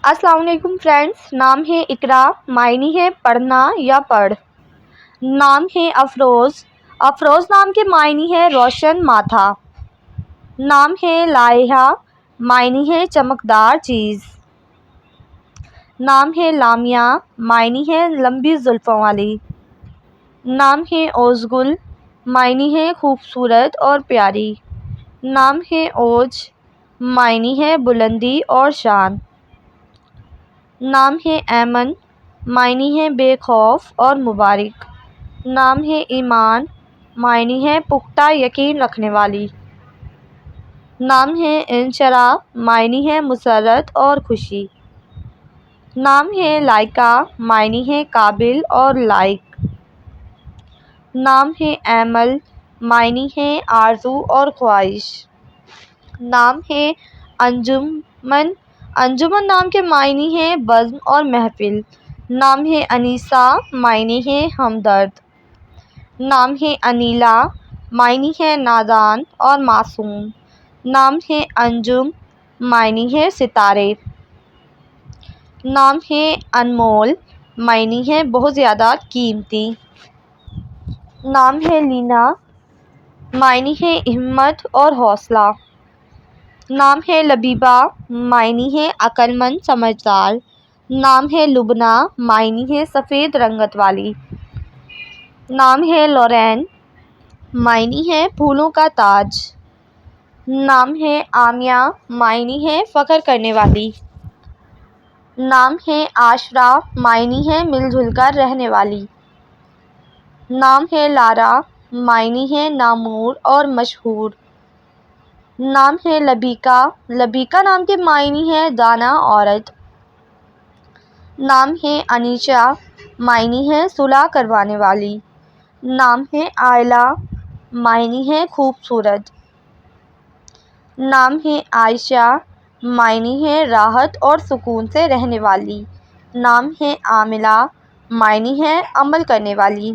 السلام علیکم فرینڈس، نام ہے اقرا، معنی ہے پڑھنا یا پڑھ۔ نام ہے افروز، افروز نام کے معنی ہے روشن ماتھا۔ نام ہے لائحہ، معنی ہے چمکدار چیز۔ نام ہے لامیا، معنی ہے لمبی زلفوں والی۔ نام ہے اوزگل، معنی ہے خوبصورت اور پیاری۔ نام ہے اوج، معنی ہے بلندی اور شان۔ نام ہے ایمن، معنی ہے بے خوف اور مبارک۔ نام ہے ایمان، معنی ہے پختہ یقین رکھنے والی۔ نام ہے انشراح، معنی ہے مسرت اور خوشی۔ نام ہے لائقہ، معنی ہے قابل اور لائق۔ نام ہے ایمل، معنی ہے آرزو اور خواہش۔ نام ہے انجمن، انجمن نام کے معنی ہے بزم اور محفل۔ نام ہے انیسہ، معنی ہے ہمدرد۔ نام ہے انیلا، معنی ہے نادان اور معصوم۔ نام ہے انجم، معنی ہے ستارے۔ نام ہے انمول، معنی ہے بہت زیادہ قیمتی۔ نام ہے لینا، معنی ہے ہمت اور حوصلہ۔ نام ہے لبیبہ، معنی ہے عقل مند سمجھدار۔ نام ہے لبنہ، معنی ہے سفید رنگت والی۔ نام ہے لورین، معنی ہے پھولوں کا تاج۔ نام ہے آمیہ، معنی ہے فخر کرنے والی۔ نام ہے عاشرہ، معنی ہے مل جل کر رہنے والی۔ نام ہے لارا، معنی ہے نامور اور مشہور۔ نام ہے لبیکہ، لبیکہ نام کے معنی ہے دانا عورت۔ نام ہے انیشا، معنی ہے صلح کروانے والی۔ نام ہے عائلہ، معنی ہے خوبصورت۔ نام ہے عائشہ، معنی ہے راحت اور سکون سے رہنے والی۔ نام ہے عاملہ، معنی ہے عمل کرنے والی۔